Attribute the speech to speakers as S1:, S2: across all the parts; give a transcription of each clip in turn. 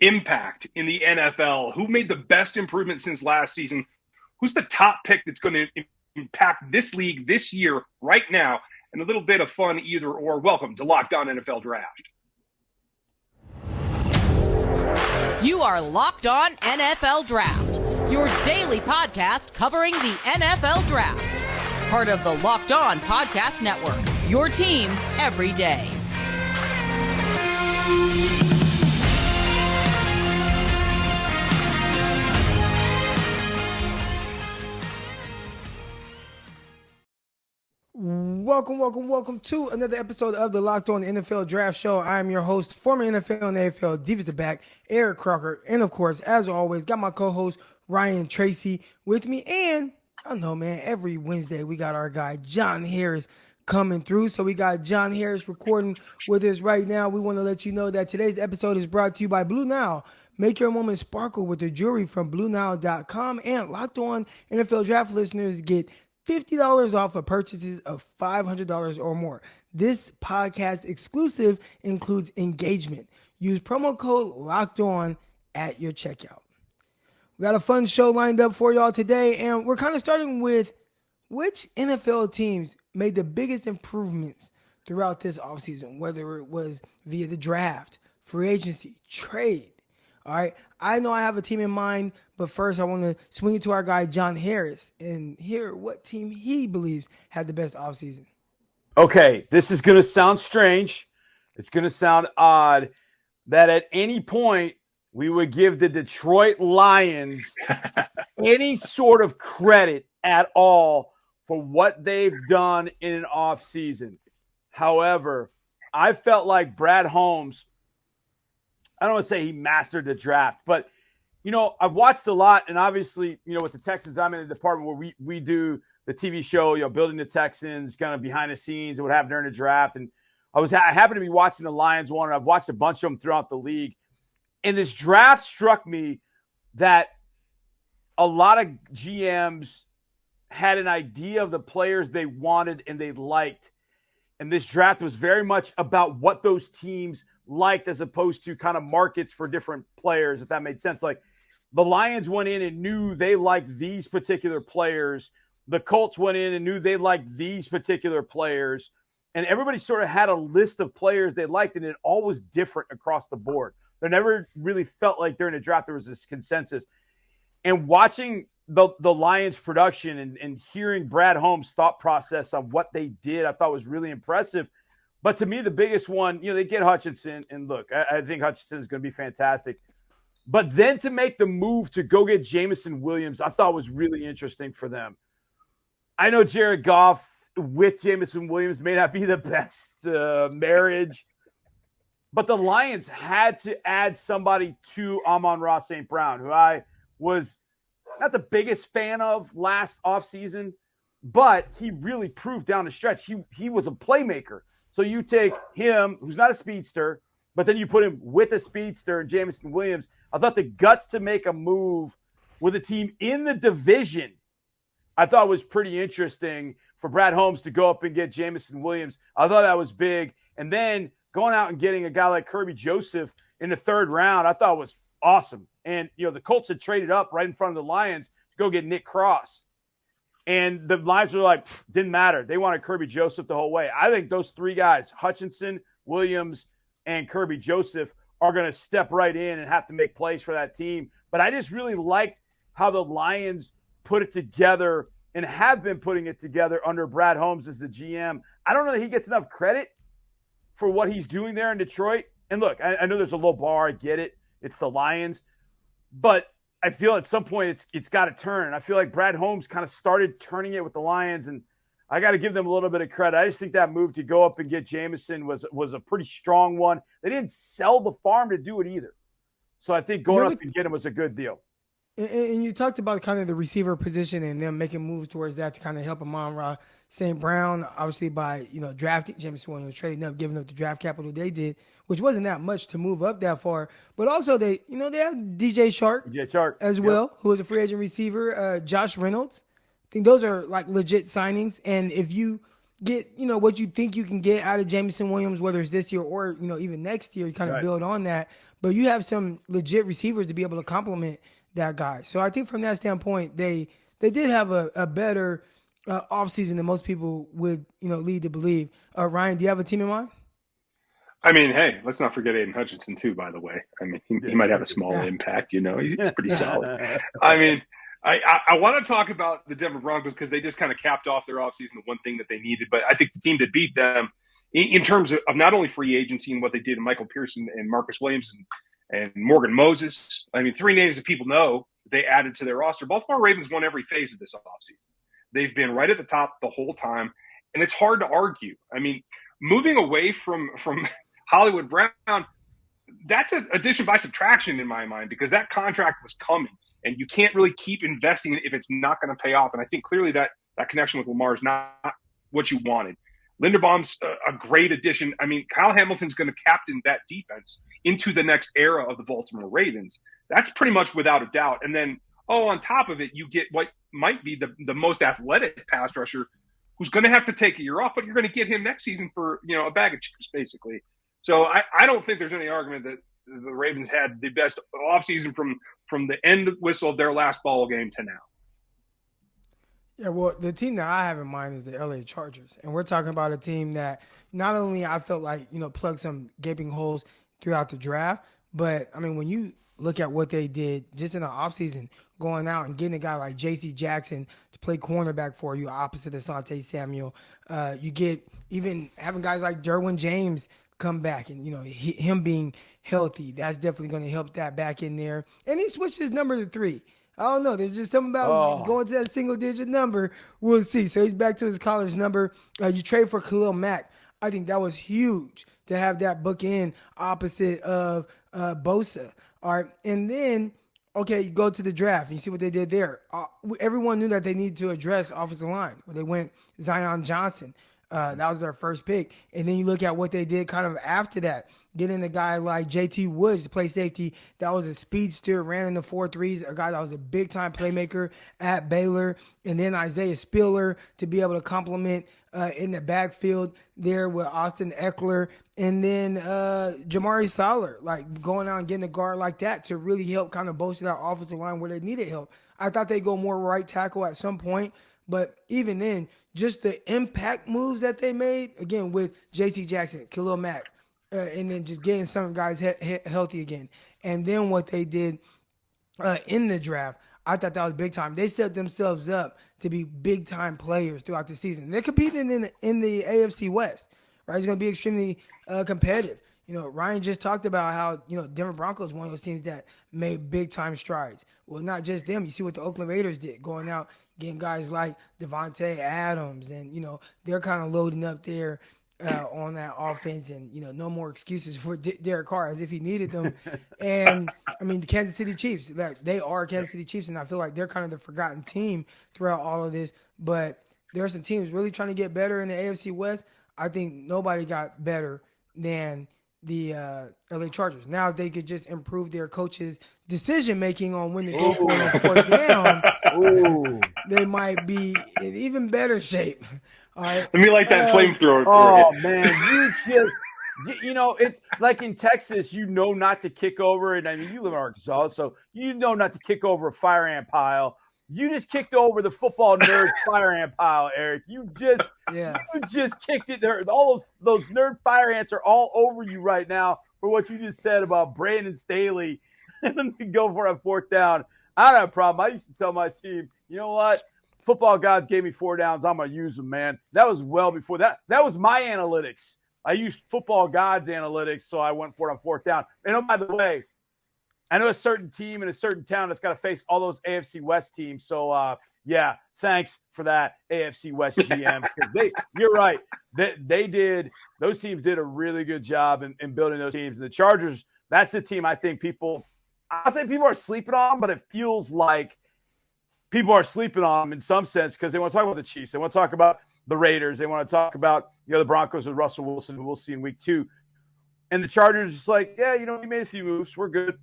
S1: impact in the NFL? Who made the best improvement since last season? Who's the top pick that's going to impact this league this year, right now? And a little bit of fun either or. Welcome to Locked On NFL Draft.
S2: You are Locked On NFL Draft, your daily podcast covering the NFL Draft. Part of the Locked On Podcast Network, your team every day.
S3: Welcome to another episode of the Locked On NFL Draft Show. I am your host, former NFL and AFL defensive back, Eric Crocker. And of course, as always, got my co-host, Ryan Tracy, with me. And I don't know, man, every Wednesday we got our guy, John Harris, coming through. So we got John Harris recording with us right now. We want to let you know that today's episode is brought to you by Blue Nile. Make your moment sparkle with the jewelry from BlueNile.com. And Locked On NFL Draft listeners get $50 off of purchases of $500 or more. This podcast exclusive includes engagement. Use promo code Locked On at your checkout. We got a fun show lined up for y'all today, and we're kind of starting with which NFL teams made the biggest improvements throughout this offseason, whether it was via the draft, free agency, trade. All right, I know I have a team in mind, but first I want to swing it to our guy, John Harris, and hear what team he believes had the best offseason.
S4: Okay, this is going to sound strange. It's going to sound odd that at any point we would give the Detroit Lions any sort of credit at all for what they've done in an offseason. However, I felt like Brad Holmes, I don't want to say he mastered the draft, but, you know, I've watched a lot, and obviously, you know, with the Texans, I'm in the department where we do the TV show, you know, Building the Texans, kind of behind the scenes and what happened during the draft. And I happened to be watching the Lions one, and I've watched a bunch of them throughout the league. And this draft struck me that a lot of GMs had an idea of the players they wanted and they liked. And this draft was very much about what those teams liked as opposed to kind of markets for different players, if that made sense. Like the Lions went in and knew they liked these particular players. The Colts went in and knew they liked these particular players. And everybody sort of had a list of players they liked, and it all was different across the board. There never really felt like during the draft there was this consensus. And watching the Lions production and hearing Brad Holmes' thought process on what they did, I thought was really impressive. But to me, the biggest one, you know, they get Hutchinson. And look, I think Hutchinson is going to be fantastic. But then to make the move to go get Jameson Williams, I thought was really interesting for them. I know Jared Goff with Jameson Williams may not be the best marriage, but the Lions had to add somebody to Amon-Ra St. Brown, who I was not the biggest fan of last offseason, but he really proved down the stretch. He was a playmaker. So you take him, who's not a speedster, but then you put him with a speedster and Jameson Williams. I thought the guts to make a move with a team in the division, I thought was pretty interesting for Brad Holmes to go up and get Jameson Williams. I thought that was big. And then going out and getting a guy like Kirby Joseph in the third round, I thought was awesome. And, you know, the Colts had traded up right in front of the Lions to go get Nick Cross. And the Lions were like, didn't matter. They wanted Kirby Joseph the whole way. I think those three guys, Hutchinson, Williams, and Kirby Joseph, are going to step right in and have to make plays for that team. But I just really liked how the Lions put it together and have been putting it together under Brad Holmes as the GM. I don't know that he gets enough credit for what he's doing there in Detroit. And look, I know there's a low bar. I get it. It's the Lions. But I feel at some point it's got to turn. And I feel like Brad Holmes kind of started turning it with the Lions, and I got to give them a little bit of credit. I just think that move to go up and get Jameson was a pretty strong one. They didn't sell the farm to do it either. So I think going up and get him was a good deal.
S3: And you talked about kind of the receiver position and them making moves towards that to kind of help Amon-Ra St. Brown, obviously by, you know, drafting Jameson Williams, trading up, giving up the draft capital they did, which wasn't that much to move up that far. But also they have DJ Chark as well, who is a free agent receiver, Josh Reynolds. I think those are like legit signings. And if you get, what you think you can get out of Jameson Williams, whether it's this year or, even next year, you kind of build on that. But you have some legit receivers to be able to complement that guy. So I think from that standpoint, they did have a better offseason than most people would, lead to believe. Ryan, do you have a team in mind?
S1: I mean, hey, let's not forget Aiden Hutchinson too, by the way. I mean, he might have a small impact, He's pretty solid. I mean, I want to talk about the Denver Broncos because they just kind of capped off their offseason, the one thing that they needed. But I think the team that beat them in terms of not only free agency and what they did in Michael Pearson and Marcus Williams and Morgan Moses, I mean, three names that people know they added to their roster. Baltimore Ravens won every phase of this offseason. They've been right at the top the whole time, and it's hard to argue. I mean, moving away from Hollywood Brown, that's an addition by subtraction in my mind because that contract was coming, and you can't really keep investing if it's not going to pay off. And I think clearly that connection with Lamar is not what you wanted. Linderbaum's a great addition. I mean, Kyle Hamilton's going to captain that defense into the next era of the Baltimore Ravens. That's pretty much without a doubt. And then, on top of it, you get what might be the most athletic pass rusher who's going to have to take a year off, but you're going to get him next season for, a bag of chips, basically. So I don't think there's any argument that the Ravens had the best offseason from the end whistle of their last ball game to now.
S3: Yeah, well, the team that I have in mind is the LA Chargers. And we're talking about a team that not only I felt like, plugged some gaping holes throughout the draft, but, I mean, when you look at what they did just in the offseason, going out and getting a guy like J.C. Jackson to play cornerback for you opposite of Asante Samuel. You get even having guys like Derwin James come back and, him being healthy. That's definitely going to help that back in there. And he switched his number to 3. I don't know. There's just something about going to that single-digit number. We'll see. So he's back to his college number. You trade for Khalil Mack. I think that was huge to have that bookend opposite of Bosa. All right. And then, you go to the draft and you see what they did there. Everyone knew that they needed to address offensive line. They went Zion Johnson. That was their first pick. And then you look at what they did kind of after that. Getting a guy like J.T. Woods to play safety. That was a speedster, ran in the 4.3s, a guy that was a big-time playmaker at Baylor. And then Isaiah Spiller to be able to complement in the backfield there with Austin Eckler. And then Jamari Salyer, going out and getting a guard like that to really help kind of bolster that offensive line where they needed help. I thought they'd go more right tackle at some point. But even then, just the impact moves that they made, again, with J.C. Jackson, Khalil Mack, and then just getting some guys healthy again. And then what they did in the draft, I thought that was big time. They set themselves up to be big-time players throughout the season. They're competing in the AFC West, right? It's going to be extremely competitive. Ryan just talked about how, Denver Broncos one of those teams that made big-time strides. Well, not just them. You see what the Oakland Raiders did, going out, getting guys like Devontae Adams, and, they're kind of loading up there on that offense, and, no more excuses for Derek Carr as if he needed them. And, I mean, the Kansas City Chiefs, they are Kansas City Chiefs, and I feel like they're kind of the forgotten team throughout all of this. But there are some teams really trying to get better in the AFC West. I think nobody got better than the LA Chargers. Now, if they could just improve their coaches' decision-making on when to go for a fourth down, they might be in even better shape. All right.
S1: Let me light that flamethrower.
S4: Man, it's like in Texas, not to kick over, and I mean, you live in Arkansas, so not to kick over a fire ant pile. You just kicked over the football nerd fire ant pile, Eric. You just kicked it there. All those nerd fire ants are all over you right now for what you just said about Brandon Staley. And then we go for a fourth down. I don't have a problem. I used to tell my team, you know what? Football gods gave me 4 downs. I'm going to use them, man. That was well before that. That was my analytics. I used football gods analytics, so I went for it on fourth down. And oh, by the way, I know a certain team in a certain town that's got to face all those AFC West teams. So, thanks for that, AFC West GM, because you're right. Those teams did a really good job in building those teams. And the Chargers, that's the team I think I'll say people are sleeping on, but it feels like people are sleeping on them in some sense because they want to talk about the Chiefs. They want to talk about the Raiders. They want to talk about, the Broncos with Russell Wilson, who we'll see in week 2. And the Chargers just like, we made a few moves. We're good.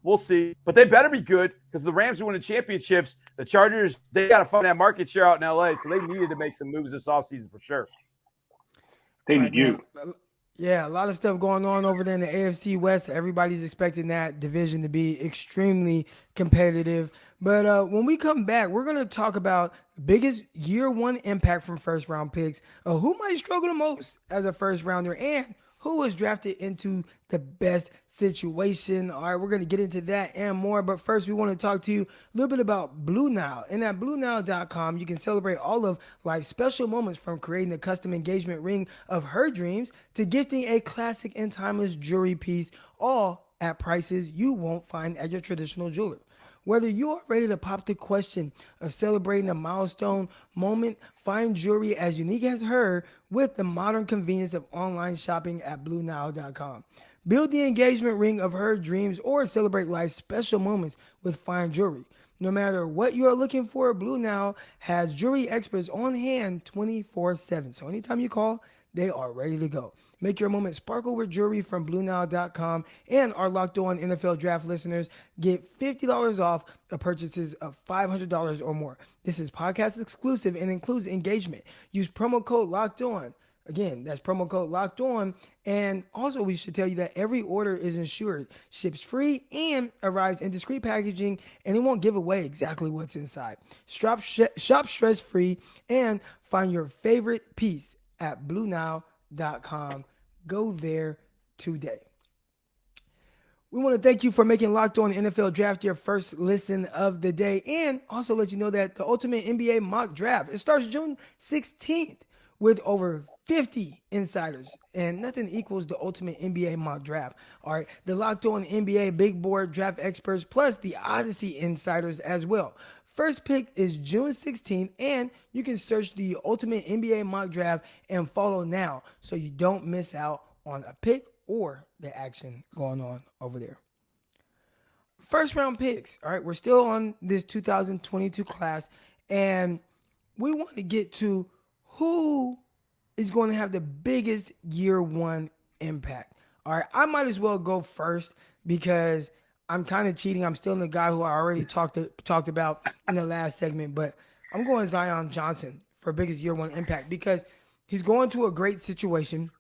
S4: we'll see. But they better be good because the Rams are winning championships. The Chargers, they got to find that market share out in LA, so they needed to make some moves this offseason for sure.
S1: They need you.
S3: Yeah, a lot of stuff going on over there in the AFC West. Everybody's expecting that division to be extremely competitive. But when we come back, we're going to talk about the biggest year one impact from first round picks, who might struggle the most as a first rounder, and who was drafted into the best situation. All right, we're going to get into that and more. But first, we want to talk to you a little bit about Blue Nile. And at BlueNile.com, you can celebrate all of life's special moments, from creating a custom engagement ring of her dreams to gifting a classic and timeless jewelry piece, all at prices you won't find at your traditional jeweler. Whether you are ready to pop the question of celebrating a milestone moment, find jewelry as unique as her with the modern convenience of online shopping at BlueNile.com. Build the engagement ring of her dreams or celebrate life's special moments with fine jewelry. No matter what you are looking for, Blue Nile has jewelry experts on hand 24/7. So anytime you call, they are ready to go. Make your moment sparkle with jewelry from BlueNile.com, and our Locked On NFL Draft listeners get $50 off of purchases of $500 or more. This is podcast exclusive and includes engagement. Use promo code Locked On. Again, that's promo code Locked On. And also, we should tell you that every order is insured, ships free, and arrives in discreet packaging, and it won't give away exactly what's inside. Shop stress-free and find your favorite piece at BlueNile.com. Go there today. We want to thank you for making Locked On NFL Draft your first listen of the day, and also let you know that the Ultimate NBA Mock Draft, it starts June 16th with over 50 insiders, and nothing equals the Ultimate NBA Mock Draft. All right, the Locked On NBA Big Board Draft experts, plus the Odyssey insiders as well. First pick is June 16th, and you can search the Ultimate NBA Mock Draft and follow now so you don't miss out on a pick or the action going on over there. First round picks. All right, we're still on this 2022 class, and we want to get to who is going to have the biggest year one impact. All right, I might as well go first because I'm kind of cheating. I'm still the guy who I already talked about in the last segment, but I'm going Zion Johnson for biggest year one impact because he's going to a great situation.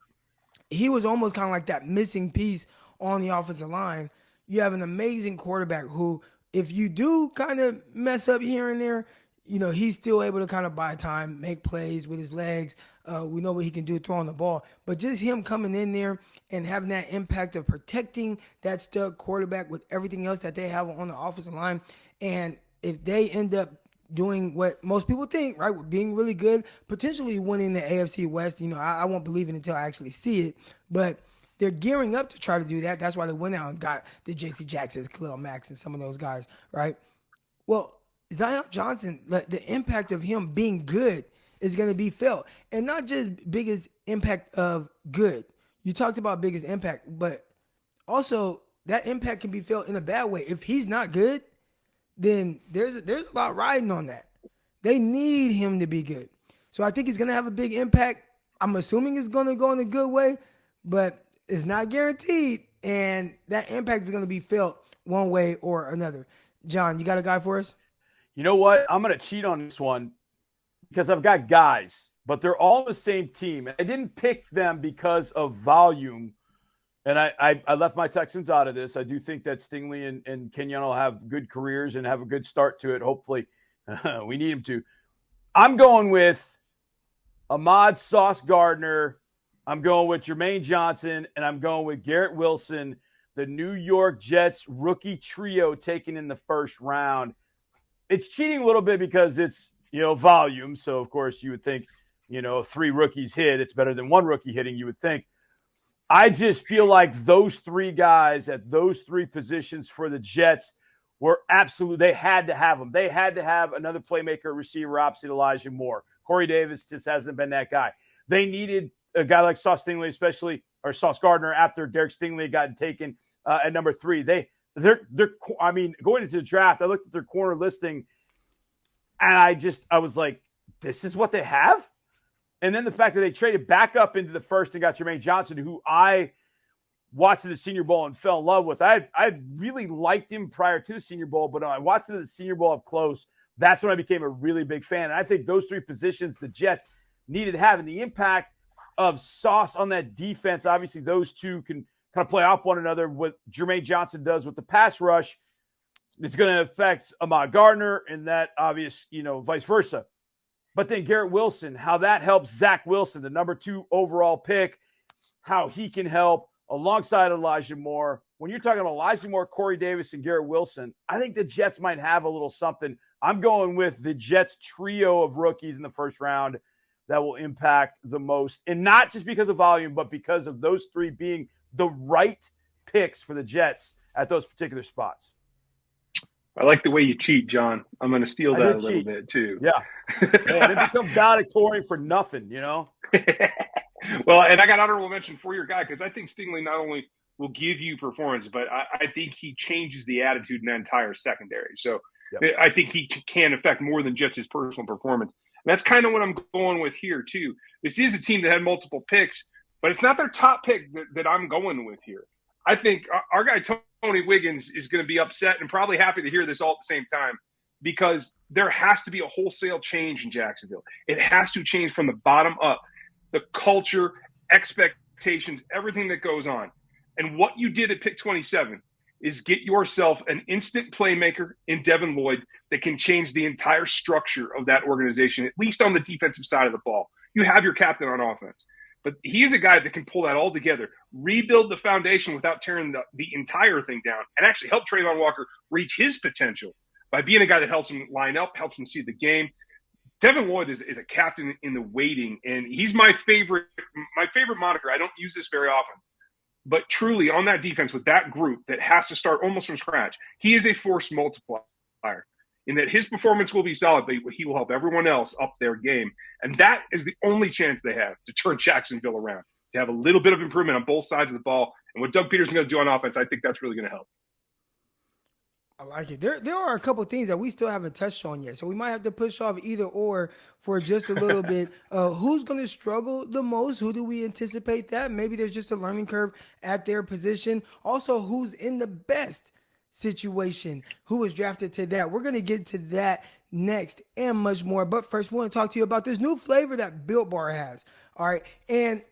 S3: He was almost kind of like that missing piece on the offensive line. You have an amazing quarterback who, if you do kind of mess up here and there, he's still able to kind of buy time, make plays with his legs. We know what he can do throwing the ball. But just him coming in there and having that impact of protecting that stud quarterback with everything else that they have on the offensive line. And if they end up doing what most people think, right, being really good, potentially winning the AFC West, I won't believe it until I actually see it. But they're gearing up to try to do that. That's why they went out and got the J.C. Jacksons, Khalil Max, and some of those guys, right? Well, Zion Johnson, the impact of him being good is going to be felt. And not just biggest impact of good. You talked about biggest impact, but also that impact can be felt in a bad way. If he's not good, then there's a lot riding on that. They need him to be good. So I think he's going to have a big impact. I'm assuming it's going to go in a good way, but it's not guaranteed. And that impact is going to be felt one way or another. John, you got a guy for us?
S4: You know what? I'm going to cheat on this one because I've got guys, but they're all the same team. I didn't pick them because of volume, and I left my Texans out of this. I do think that Stingley and Kenyon will have good careers and have a good start to it. Hopefully, we need them to. I'm going with Ahmad Sauce Gardner. I'm going with Jermaine Johnson, and I'm going with Garrett Wilson, the New York Jets rookie trio taken in the first round. It's cheating a little bit because it's, volume. So, of course, you would think, 3 rookies hit. It's better than 1 rookie hitting, you would think. I just feel like those 3 guys at those 3 positions for the Jets were absolute. They had to have them. They had to have another playmaker receiver opposite Elijah Moore. Corey Davis just hasn't been that guy. They needed a guy like Sauce Gardner after Derek Stingley had gotten taken at number 3. They're going into the draft, I looked at their corner listing, and I was like, this is what they have? And then the fact that they traded back up into the first and got Jermaine Johnson, who I watching the Senior Bowl and fell in love with. I really liked him prior to the Senior Bowl, but when I watched the Senior Bowl up close, that's when I became a really big fan. And I think those three positions the Jets needed to have, and the impact of Sauce on that defense, obviously those two can kind of play off one another. What Jermaine Johnson does with the pass rush is going to affect Ahmad Gardner, and that obvious, vice versa. But then Garrett Wilson, how that helps Zach Wilson, the number 2 overall pick, how he can help alongside Elijah Moore. When you're talking about Elijah Moore, Corey Davis, and Garrett Wilson, I think the Jets might have a little something. I'm going with the Jets trio of rookies in the first round that will impact the most. And not just because of volume, but because of those three being the right picks for the Jets at those particular spots.
S1: I like the way you cheat, John. I'm going to steal that a little bit too.
S4: Yeah. Man, it becomes valedictorian for nothing,
S1: Well, and I got honorable mention for your guy because I think Stingley not only will give you performance, but I think he changes the attitude in that entire secondary. So I think he can affect more than just his personal performance. And that's kind of what I'm going with here too. This is a team that had multiple picks, but it's not their top pick that I'm going with here. I think our guy Tony Wiggins is going to be upset and probably happy to hear this all at the same time because there has to be a wholesale change in Jacksonville. It has to change from the bottom up. The culture, expectations, everything that goes on. And what you did at pick 27 is get yourself an instant playmaker in Devin Lloyd that can change the entire structure of that organization, at least on the defensive side of the ball. You have your captain on offense. But he's a guy that can pull that all together, rebuild the foundation without tearing the entire thing down, and actually help Trayvon Walker reach his potential by being a guy that helps him line up, helps him see the game. Devin Lloyd is a captain in the waiting, and he's my favorite moniker. I don't use this very often. But truly, on that defense with that group that has to start almost from scratch, he is a force multiplier in that his performance will be solid, but he will help everyone else up their game. And that is the only chance they have to turn Jacksonville around, to have a little bit of improvement on both sides of the ball. And what Doug Peterson's going to do on offense, I think that's really going to help.
S3: I like it. There are a couple of things that we still haven't touched on yet. So we might have to push off either or for just a little bit. Who's going to struggle the most? Who do we anticipate that? Maybe there's just a learning curve at their position. Also, who's in the best situation? Who was drafted to that? We're going to get to that next and much more. But first, we want to talk to you about this new flavor that Built Bar has. All right. And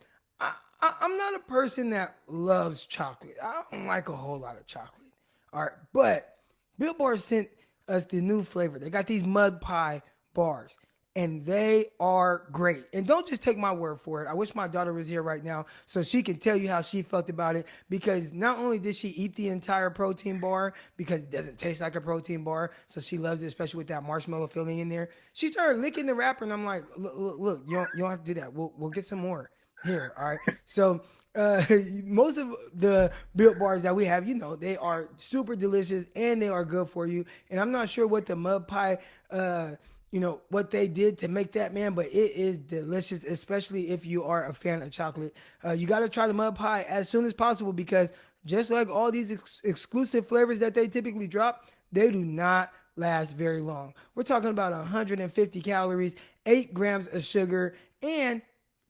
S3: I'm not a person that loves chocolate. I don't like a whole lot of chocolate. All right. But Built Bar sent us the new flavor. They got these mud pie bars, and they are great. And don't just take my word for it. I wish my daughter was here right now so she can tell you how she felt about it, because not only did she eat the entire protein bar because it doesn't taste like a protein bar, so she loves it, especially with that marshmallow filling in there. She started licking the wrapper, and I'm like, look, you don't have to do that. We'll get some more here, all right? So most of the Built Bars that we have, they are super delicious and they are good for you. And I'm not sure what the mud pie, what they did to make that, man, but it is delicious, especially if you are a fan of chocolate. You got to try the mud pie as soon as possible, because just like all these exclusive flavors that they typically drop, they do not last very long. We're talking about 150 calories, 8 grams of sugar, and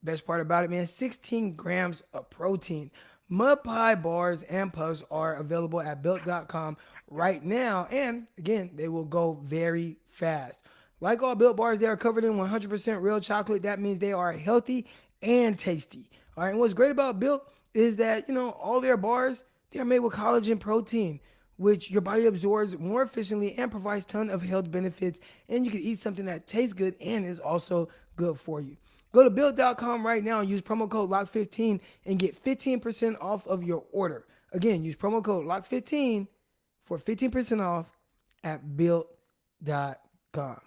S3: best part about it, man, 16 grams of protein. Mud pie bars and puffs are available at built.com right now. And again, they will go very fast. Like all Built Bars, they are covered in 100% real chocolate. That means they are healthy and tasty. All right. And what's great about Built is that, all their bars, they're made with collagen protein, which your body absorbs more efficiently and provides a ton of health benefits. And you can eat something that tastes good and is also good for you. Go to Built.com right now and use promo code LOCK15 and get 15% off of your order. Again, use promo code LOCK15 for 15% off at Built.com.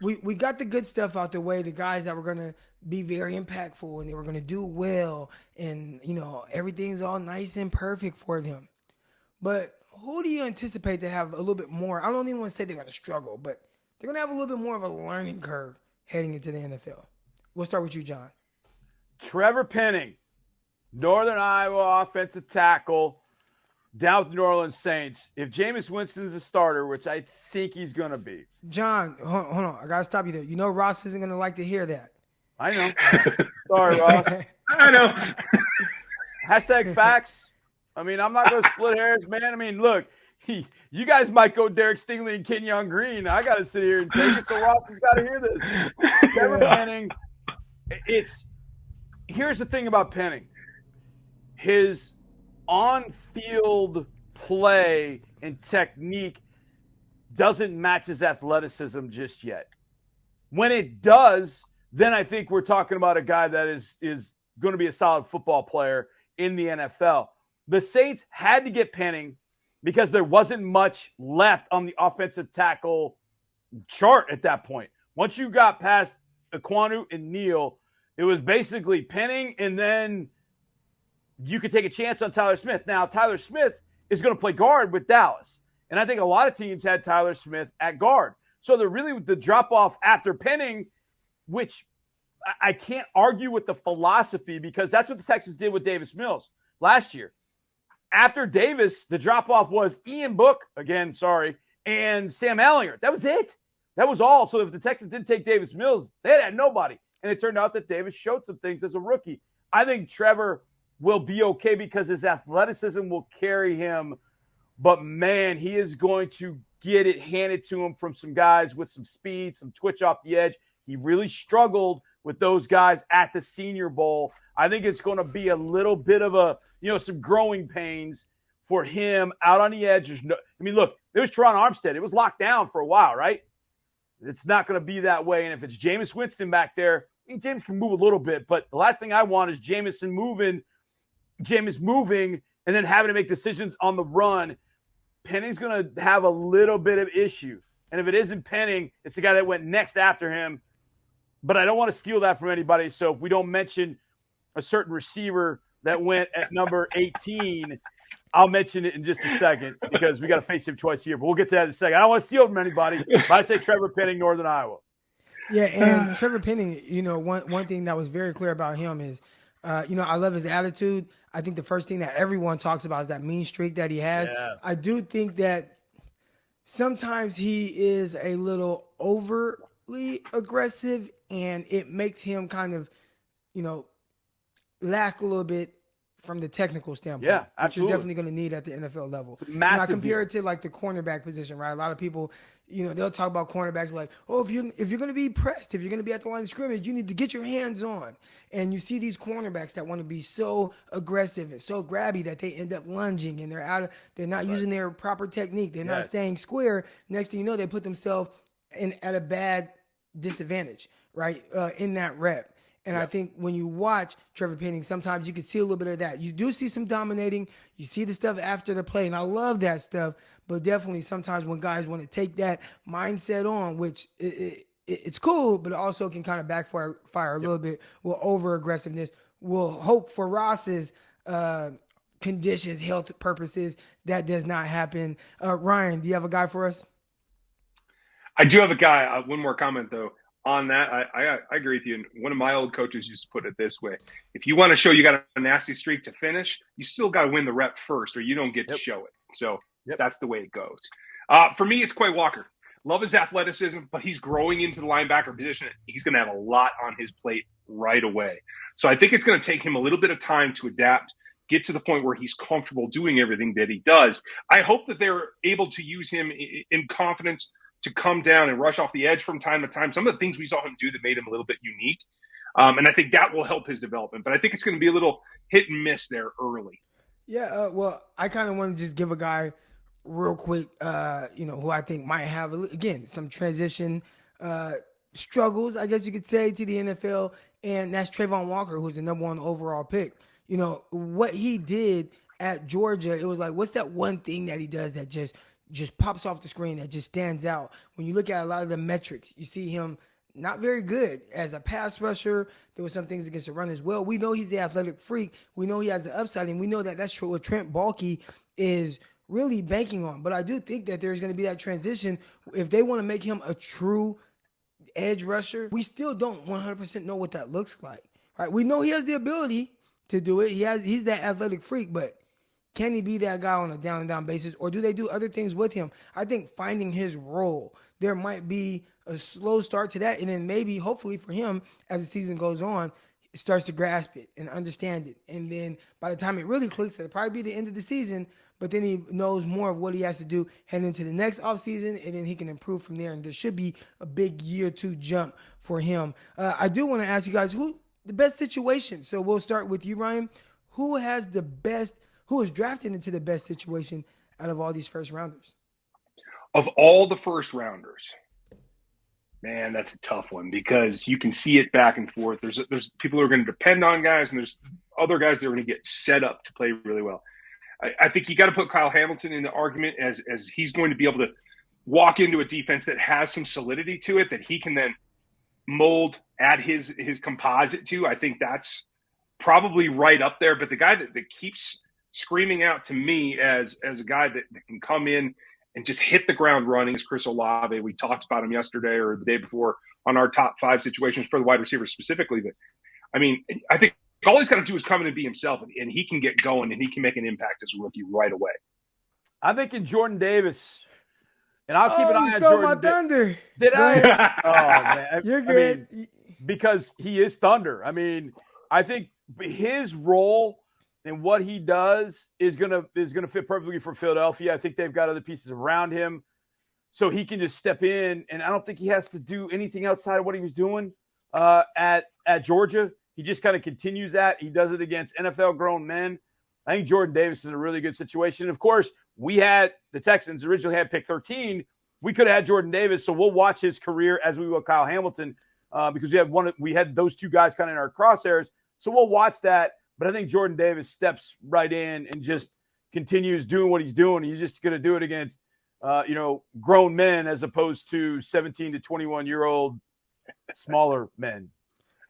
S3: We got the good stuff out the way, the guys that were going to be very impactful and they were going to do well, and, everything's all nice and perfect for them. But who do you anticipate to have a little bit more? I don't even want to say they're going to struggle, but they're going to have a little bit more of a learning curve heading into the NFL. We'll start with you, John.
S4: Trevor Penning, Northern Iowa offensive tackle, down with the New Orleans Saints. If Jameis Winston's a starter, which I think he's going to be.
S3: John, hold on. I got to stop you there. Ross isn't going to like to hear that.
S4: I know. Sorry, Ross.
S1: I know.
S4: Hashtag facts. I mean, I'm not going to split hairs, man. I mean, look, you guys might go Derek Stingley and Kenyon Green. I got to sit here and take it, so Ross has got to hear this. Trevor Penning, here's the thing about Penning. His on-field play and technique doesn't match his athleticism just yet. When it does, then I think we're talking about a guy that is going to be a solid football player in the NFL. The Saints had to get Penning because there wasn't much left on the offensive tackle chart at that point. Once you got past Ekwonu and Neal, it was basically Penning, and then you could take a chance on Tyler Smith. Now, Tyler Smith is going to play guard with Dallas, and I think a lot of teams had Tyler Smith at guard. So the drop-off after Penning, which I can't argue with the philosophy because that's what the Texans did with Davis Mills last year. After Davis, the drop-off was Ian Book, and Sam Ellinger. That was it. That was all. So if the Texans didn't take Davis Mills, they had nobody. And it turned out that Davis showed some things as a rookie. I think Trevor will be okay because his athleticism will carry him. But, man, he is going to get it handed to him from some guys with some speed, some twitch off the edge. He really struggled with those guys at the Senior Bowl. I think it's going to be a little bit of some growing pains for him out on the edge. Look, it was Teron Armstead. It was locked down for a while, right? It's not going to be that way. And if it's Jameis Winston back there, James can move a little bit. But the last thing I want is Jameis moving, and then having to make decisions on the run. Penning's going to have a little bit of issue. And if it isn't Penning, it's the guy that went next after him. But I don't want to steal that from anybody. So if we don't mention a certain receiver that went at number 18, I'll mention it in just a second because we got a face-him choice here. But we'll get to that in a second. I don't want to steal from anybody. But I say Trevor Penning, Northern Iowa.
S3: Yeah, and Trevor Penning, one thing that was very clear about him is, I love his attitude. I think the first thing that everyone talks about is that mean streak that he has. Yeah. I do think that sometimes he is a little overly aggressive, and it makes him kind of, lack a little bit from the technical standpoint.
S4: Yeah, absolutely.
S3: Which you're definitely going to need at the NFL level. I compare it to like the cornerback position, right? A lot of people, they'll talk about cornerbacks like, oh, if you're going to be pressed, if you're going to be at the line of scrimmage, you need to get your hands on. And you see these cornerbacks that want to be so aggressive and so grabby that they end up lunging and they're not using their proper technique. They're not staying square. Next thing you know, they put themselves at a bad disadvantage, right? In that rep. And I think when you watch Trevor Penning, sometimes you can see a little bit of that. You do see some dominating. You see the stuff after the play, and I love that stuff. But definitely sometimes when guys want to take that mindset on, which it's cool, but it also can kind of backfire a little bit with over-aggressiveness. We'll hope for Ross's conditions, health purposes, that does not happen. Ryan, do you have a guy for us?
S1: I do have a guy. One more comment, though. On that, I agree with you. And one of my old coaches used to put it this way. If you want to show you got a nasty streak to finish, you still got to win the rep first or you don't get to show it. So that's the way it goes. For me, it's Quay Walker. Love his athleticism, but he's growing into the linebacker position. He's going to have a lot on his plate right away. So I think it's going to take him a little bit of time to adapt, get to the point where he's comfortable doing everything that he does. I hope that they're able to use him in confidence to come down and rush off the edge from time to time. Some of the things we saw him do that made him a little bit unique. And I think that will help his development. But I think it's going to be a little hit and miss there early.
S3: Yeah, well, I kind of want to just give a guy real quick, who I think might have, again, some transition struggles, I guess you could say, to the NFL. And that's Trayvon Walker, who's the number 1 overall pick. What he did at Georgia, it was like, what's that one thing that he does that just pops off the screen, that just stands out? When you look at a lot of the metrics, you see him not very good as a pass rusher. There were some things against the run as well. We know he's the athletic freak. We know he has the upside, and we know that that's what Trent Baalke is really banking on. But I do think that there's going to be that transition. If they want to make him a true edge rusher, we still don't 100% know what that looks like. Right? We know he has the ability to do it. He's that athletic freak, but can he be that guy on a down-and-down basis, or do they do other things with him? I think finding his role, there might be a slow start to that, and then maybe, hopefully for him, as the season goes on, starts to grasp it and understand it. And then by the time it really clicks, it'll probably be the end of the season, but then he knows more of what he has to do heading into the next offseason, and then he can improve from there. And there should be a big year 2 jump for him. I do want to ask you guys who the best situation. So we'll start with you, Ryan. Who is drafted into the best situation out of all these first rounders?
S1: Of all the first rounders, man, that's a tough one because you can see it back and forth. There's people who are going to depend on guys, and there's other guys that are going to get set up to play really well. I think you got to put Kyle Hamilton in the argument as he's going to be able to walk into a defense that has some solidity to it that he can then mold, add his composite to. I think that's probably right up there. But the guy that keeps screaming out to me as a guy that can come in and just hit the ground running is Chris Olave. We talked about him yesterday or the day before on our top 5 situations for the wide receivers specifically. But, I mean, I think all he's got to do is come in and be himself, and he can get going, and he can make an impact as a rookie right away.
S4: I'm thinking Jordan Davis. And I'll keep an eye on Jordan.
S3: You stole my thunder.
S4: Did I? Oh, man.
S3: You're good.
S4: I mean, because he is thunder. I mean, I think his role and what he does is gonna fit perfectly for Philadelphia. I think they've got other pieces around him, so he can just step in. And I don't think he has to do anything outside of what he was doing at Georgia. He just kind of continues that. He does it against NFL grown men. I think Jordan Davis is in a really good situation. Of course, the Texans originally had pick 13. We could have had Jordan Davis, so we'll watch his career as we will Kyle Hamilton because we had those two guys kind of in our crosshairs. So we'll watch that. But I think Jordan Davis steps right in and just continues doing what he's doing. He's just going to do it against, grown men as opposed to 17 to 21-year-old smaller men.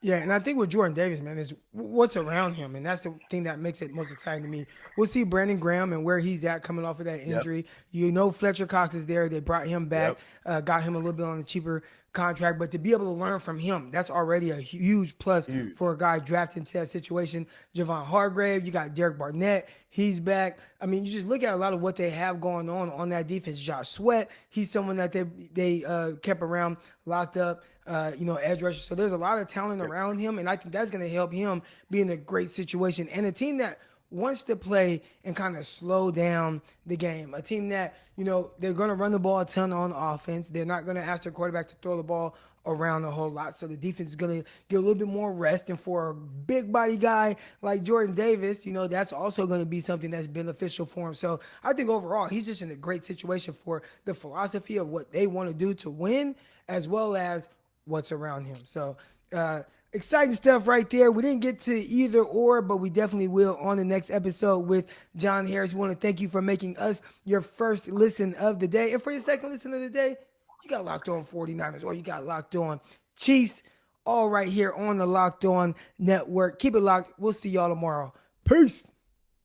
S3: Yeah, and I think with Jordan Davis, man, is what's around him, and that's the thing that makes it most exciting to me. We'll see Brandon Graham and where he's at coming off of that injury. Yep. Fletcher Cox is there. They brought him back, got him a little bit on a cheaper contract, but to be able to learn from him, that's already a huge plus for a guy drafted into that situation. Javon Hargrave, you got Derek Barnett, he's back. I mean, you just look at a lot of what they have going on that defense. Josh Sweat, he's someone that they kept around, locked up. Edge rusher. So there's a lot of talent around him, and I think that's going to help him be in a great situation. And a team that wants to play and kind of slow down the game. A team that, they're going to run the ball a ton on offense. They're not going to ask their quarterback to throw the ball around a whole lot. So the defense is going to get a little bit more rest. And for a big body guy like Jordan Davis, that's also going to be something that's beneficial for him. So I think overall, he's just in a great situation for the philosophy of what they want to do to win, as well as what's around him. So exciting stuff right there. We didn't get to either or, but we definitely will on the next episode with John Harris. We want to thank you for making us your first listen of the day. And for your second listen of the day, you got Locked On 49ers or you got Locked On Chiefs, all right here on the Locked On Network. Keep it locked. We'll see y'all tomorrow. Peace.